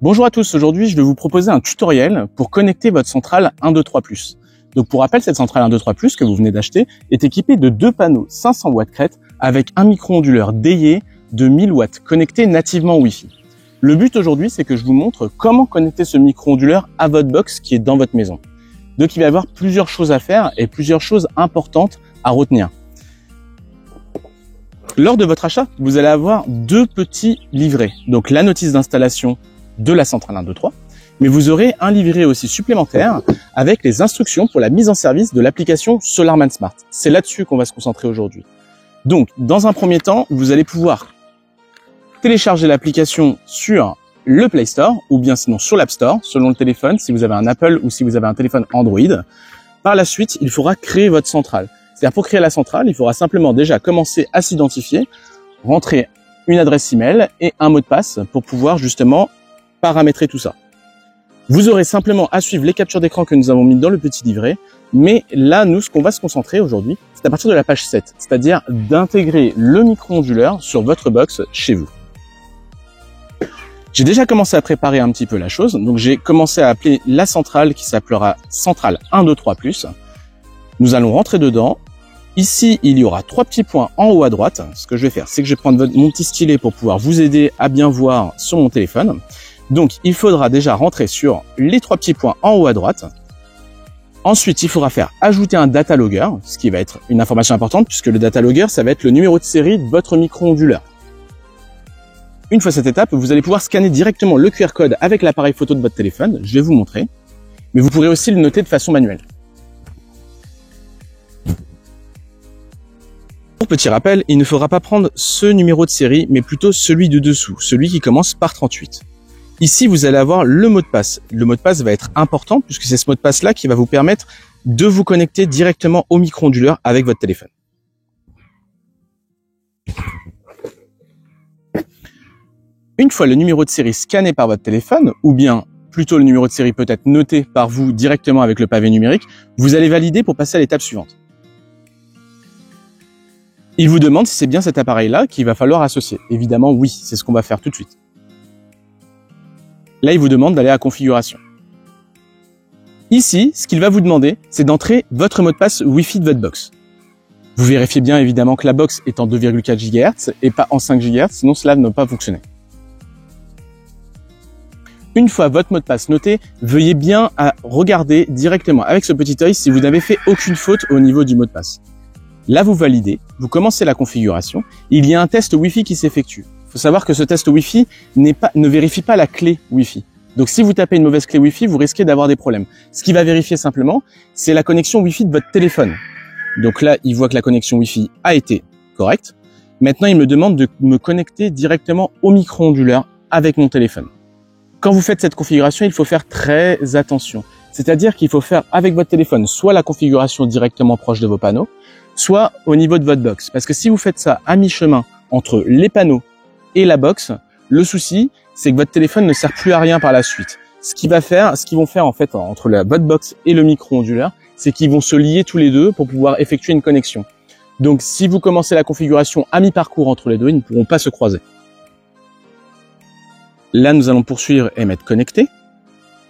Bonjour à tous, aujourd'hui je vais vous proposer un tutoriel pour connecter votre centrale 123+. Donc pour rappel, cette centrale 123+, que vous venez d'acheter, est équipée de deux panneaux 500 watts crête avec un micro-onduleur DAE de 1000 watts connecté nativement Wi-Fi. Le but aujourd'hui, c'est que je vous montre comment connecter ce micro-onduleur à votre box qui est dans votre maison. Donc il va y avoir plusieurs choses à faire et plusieurs choses importantes à retenir. Lors de votre achat, vous allez avoir deux petits livrets. Donc la notice d'installation de la centrale 123, mais vous aurez un livret aussi supplémentaire avec les instructions pour la mise en service de l'application SolarMan Smart. C'est là-dessus qu'on va se concentrer aujourd'hui. Donc, dans un premier temps, vous allez pouvoir télécharger l'application sur le Play Store ou bien sinon sur l'App Store, selon le téléphone, si vous avez un Apple ou si vous avez un téléphone Android. Par la suite, il faudra créer votre centrale. C'est-à-dire pour créer la centrale, il faudra simplement déjà commencer à s'identifier, rentrer une adresse email et un mot de passe pour pouvoir justement paramétrer tout ça. Vous aurez simplement à suivre les captures d'écran que nous avons mis dans le petit livret, mais là, nous, ce qu'on va se concentrer aujourd'hui, c'est à partir de la page 7, c'est-à-dire d'intégrer le micro-onduleur sur votre box chez vous. J'ai déjà commencé à préparer un petit peu la chose, donc j'ai commencé à appeler la centrale qui s'appellera centrale 123+. Nous allons rentrer dedans. Ici, il y aura trois petits points en haut à droite. Ce que je vais faire, c'est que je vais prendre mon petit stylet pour pouvoir vous aider à bien voir sur mon téléphone. Donc, il faudra déjà rentrer sur les trois petits points en haut à droite. Ensuite, il faudra faire ajouter un data logger, ce qui va être une information importante puisque le data logger, ça va être le numéro de série de votre micro-onduleur. Une fois cette étape, vous allez pouvoir scanner directement le QR code avec l'appareil photo de votre téléphone. Je vais vous montrer. Mais vous pourrez aussi le noter de façon manuelle. Pour petit rappel, il ne faudra pas prendre ce numéro de série, mais plutôt celui de dessous, celui qui commence par 38. Ici, vous allez avoir le mot de passe. Le mot de passe va être important puisque c'est ce mot de passe-là qui va vous permettre de vous connecter directement au micro-onduleur avec votre téléphone. Une fois le numéro de série scanné par votre téléphone, ou bien plutôt le numéro de série peut être noté par vous directement avec le pavé numérique, vous allez valider pour passer à l'étape suivante. Il vous demande si c'est bien cet appareil-là qu'il va falloir associer. Évidemment, oui, c'est ce qu'on va faire tout de suite. Là, il vous demande d'aller à configuration. Ici, ce qu'il va vous demander, c'est d'entrer votre mot de passe Wi-Fi de votre box. Vous vérifiez bien évidemment que la box est en 2,4 GHz et pas en 5 GHz, sinon cela ne va pas fonctionner. Une fois votre mot de passe noté, veuillez bien à regarder directement avec ce petit œil si vous n'avez fait aucune faute au niveau du mot de passe. Là, vous validez, vous commencez la configuration. Il y a un test Wi-Fi qui s'effectue. Il faut savoir que ce test Wi-Fi ne vérifie pas la clé Wi-Fi. Donc, si vous tapez une mauvaise clé Wi-Fi, vous risquez d'avoir des problèmes. Ce qui va vérifier simplement, c'est la connexion Wi-Fi de votre téléphone. Donc là, il voit que la connexion Wi-Fi a été correcte. Maintenant, il me demande de me connecter directement au micro-onduleur avec mon téléphone. Quand vous faites cette configuration, il faut faire très attention. C'est-à-dire qu'il faut faire avec votre téléphone soit la configuration directement proche de vos panneaux, soit au niveau de votre box. Parce que si vous faites ça à mi-chemin entre les panneaux et la box, le souci, c'est que votre téléphone ne sert plus à rien par la suite. Ce qu'ils vont faire en fait entre votre box et le micro-onduleur, c'est qu'ils vont se lier tous les deux pour pouvoir effectuer une connexion. Donc si vous commencez la configuration à mi-parcours entre les deux, ils ne pourront pas se croiser. Là, nous allons poursuivre et mettre connecté.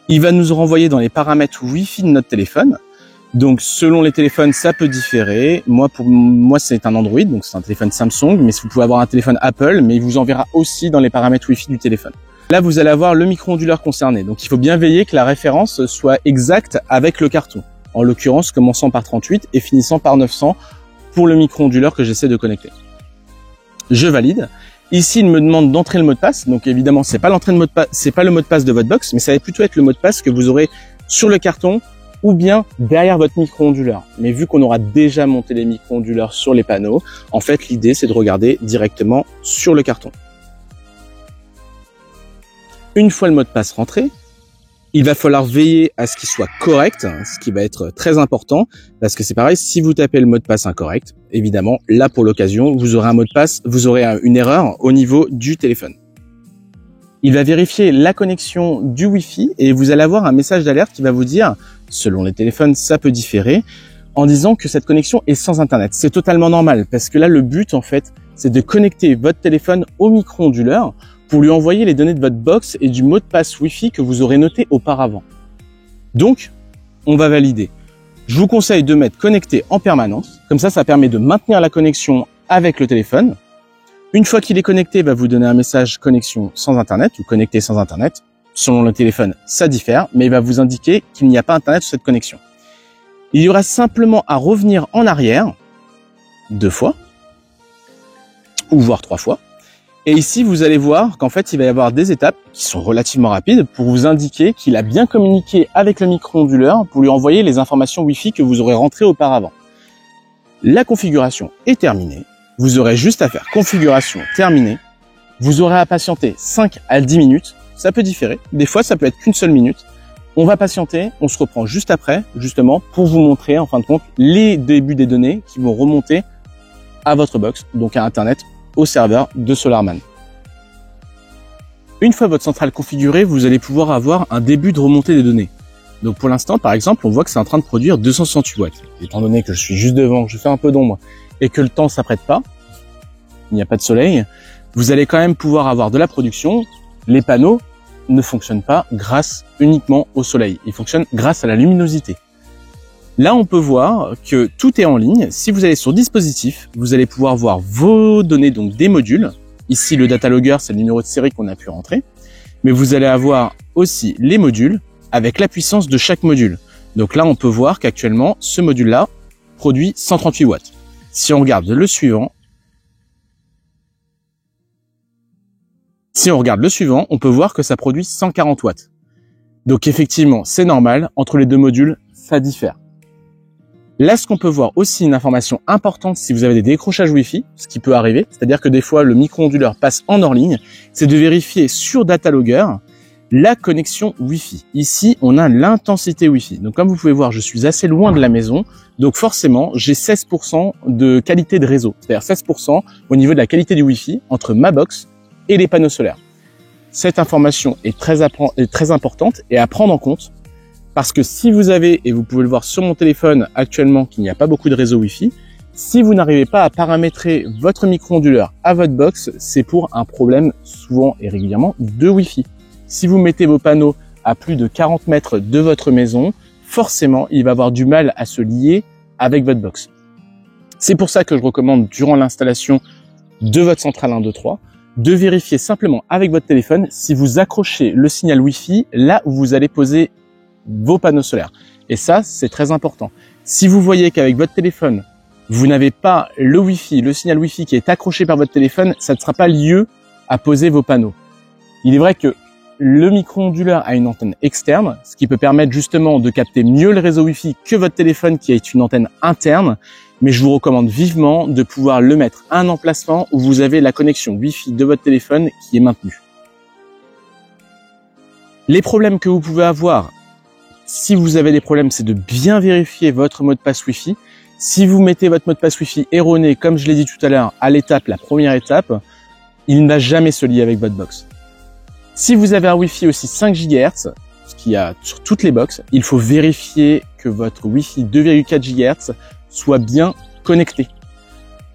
Il va nous renvoyer dans les paramètres Wi-Fi de notre téléphone. Donc, selon les téléphones, ça peut différer. Pour moi, c'est un Android, donc c'est un téléphone Samsung, mais vous pouvez avoir un téléphone Apple, mais il vous enverra aussi dans les paramètres Wi-Fi du téléphone. Là, vous allez avoir le micro-onduleur concerné. Donc, il faut bien veiller que la référence soit exacte avec le carton. En l'occurrence, commençant par 38 et finissant par 900 pour le micro-onduleur que j'essaie de connecter. Je valide. Ici, il me demande d'entrer le mot de passe. Donc, évidemment, c'est pas l'entrée de mot de passe, c'est pas le mot de passe de votre box, mais ça va plutôt être le mot de passe que vous aurez sur le carton ou bien derrière votre micro-onduleur. Mais vu qu'on aura déjà monté les micro-onduleurs sur les panneaux, en fait, l'idée, c'est de regarder directement sur le carton. Une fois le mot de passe rentré, il va falloir veiller à ce qu'il soit correct, ce qui va être très important, parce que c'est pareil, si vous tapez le mot de passe incorrect, évidemment, là, pour l'occasion, vous aurez un mot de passe, vous aurez une erreur au niveau du téléphone. Il va vérifier la connexion du Wi-Fi et vous allez avoir un message d'alerte qui va vous dire, selon les téléphones, ça peut différer, en disant que cette connexion est sans Internet. C'est totalement normal parce que là, le but, en fait, c'est de connecter votre téléphone au micro-onduleur pour lui envoyer les données de votre box et du mot de passe Wi-Fi que vous aurez noté auparavant. Donc, on va valider. Je vous conseille de mettre connecté en permanence. Comme ça permet de maintenir la connexion avec le téléphone. Une fois qu'il est connecté, il va vous donner un message connexion sans Internet ou connecté sans Internet. Selon le téléphone, ça diffère, mais il va vous indiquer qu'il n'y a pas Internet sur cette connexion. Il y aura simplement à revenir en arrière 2 fois, ou voire 3 fois. Et ici, vous allez voir qu'en fait, il va y avoir des étapes qui sont relativement rapides pour vous indiquer qu'il a bien communiqué avec le micro-onduleur pour lui envoyer les informations Wi-Fi que vous aurez rentrées auparavant. La configuration est terminée. Vous aurez juste à faire configuration terminée. Vous aurez à patienter 5 à 10 minutes. Ça peut différer. Des fois, ça peut être qu'une seule minute. On va patienter. On se reprend juste après, justement, pour vous montrer, en fin de compte, les débuts des données qui vont remonter à votre box, donc à Internet, au serveur de SolarMan. Une fois votre centrale configurée, vous allez pouvoir avoir un début de remontée des données. Donc pour l'instant, par exemple, on voit que c'est en train de produire 268 watts. Étant donné que je suis juste devant, que je fais un peu d'ombre et que le temps s'apprête pas, il n'y a pas de soleil, vous allez quand même pouvoir avoir de la production. Les panneaux ne fonctionnent pas grâce uniquement au soleil. Ils fonctionnent grâce à la luminosité. Là, on peut voir que tout est en ligne. Si vous allez sur dispositif, vous allez pouvoir voir vos données, donc des modules. Ici, le data logger, c'est le numéro de série qu'on a pu rentrer. Mais vous allez avoir aussi les modules avec la puissance de chaque module. Donc là, on peut voir qu'actuellement, ce module-là produit 138 watts. Si on regarde le suivant, on peut voir que ça produit 140 watts. Donc effectivement, c'est normal. Entre les deux modules, ça diffère. Là, ce qu'on peut voir aussi, une information importante si vous avez des décrochages Wi-Fi, ce qui peut arriver, c'est-à-dire que des fois le micro-onduleur passe en hors ligne, c'est de vérifier sur Data Logger la connexion Wi-Fi. Ici, on a l'intensité Wi-Fi. Donc comme vous pouvez voir, je suis assez loin de la maison, donc forcément, j'ai 16% de qualité de réseau, c'est-à-dire 16% au niveau de la qualité du Wi-Fi entre ma box et les panneaux solaires. Cette information est très importante et à prendre en compte. Parce que si vous avez, et vous pouvez le voir sur mon téléphone actuellement, qu'il n'y a pas beaucoup de réseau Wi-Fi, si vous n'arrivez pas à paramétrer votre micro-onduleur à votre box, c'est pour un problème souvent et régulièrement de Wi-Fi. Si vous mettez vos panneaux à plus de 40 mètres de votre maison, forcément, il va avoir du mal à se lier avec votre box. C'est pour ça que je recommande, durant l'installation de votre centrale 123, de vérifier simplement avec votre téléphone si vous accrochez le signal Wi-Fi là où vous allez poser vos panneaux solaires. Et ça, c'est très important. Si vous voyez qu'avec votre téléphone, vous n'avez pas le Wi-Fi, le signal Wi-Fi qui est accroché par votre téléphone, ça ne sera pas lieu à poser vos panneaux. Il est vrai que le micro-onduleur a une antenne externe, ce qui peut permettre justement de capter mieux le réseau Wi-Fi que votre téléphone qui est une antenne interne. Mais je vous recommande vivement de pouvoir le mettre à un emplacement où vous avez la connexion Wi-Fi de votre téléphone qui est maintenue. Les problèmes que vous pouvez avoir, si vous avez des problèmes, c'est de bien vérifier votre mot de passe Wi-Fi. Si vous mettez votre mot de passe Wi-Fi erroné, comme je l'ai dit tout à l'heure, à la première étape, il ne va jamais se lier avec votre box. Si vous avez un Wi-Fi aussi 5 GHz, ce qu'il y a sur toutes les box, il faut vérifier que votre Wi-Fi 2,4 GHz soit bien connecté.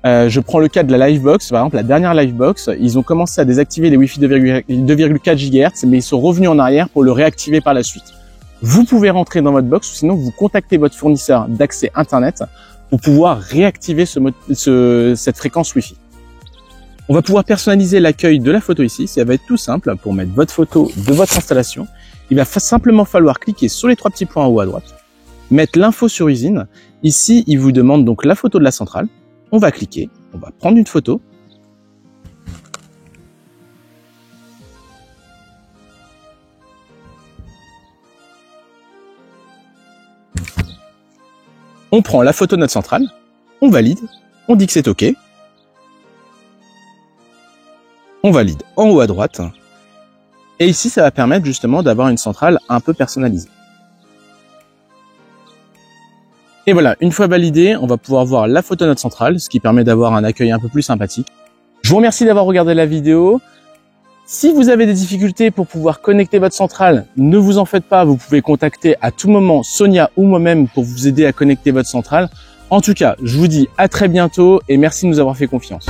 Je prends le cas de la Livebox, par exemple la dernière Livebox, ils ont commencé à désactiver les Wi-Fi 2,4 GHz, mais ils sont revenus en arrière pour le réactiver par la suite. Vous pouvez rentrer dans votre box ou sinon vous contactez votre fournisseur d'accès Internet pour pouvoir réactiver cette fréquence Wi-Fi. On va pouvoir personnaliser l'accueil de la photo ici. Ça va être tout simple pour mettre votre photo de votre installation. Il va simplement falloir cliquer sur les 3 petits points en haut à droite, mettre l'info sur usine. Ici, il vous demande donc la photo de la centrale. On va cliquer, on va prendre une photo. On prend la photo de notre centrale, on valide, on dit que c'est OK. On valide en haut à droite. Et ici, ça va permettre justement d'avoir une centrale un peu personnalisée. Et voilà, une fois validé, on va pouvoir voir la photo de notre centrale, ce qui permet d'avoir un accueil un peu plus sympathique. Je vous remercie d'avoir regardé la vidéo. Si vous avez des difficultés pour pouvoir connecter votre centrale, ne vous en faites pas, vous pouvez contacter à tout moment Sonia ou moi-même pour vous aider à connecter votre centrale. En tout cas, je vous dis à très bientôt et merci de nous avoir fait confiance.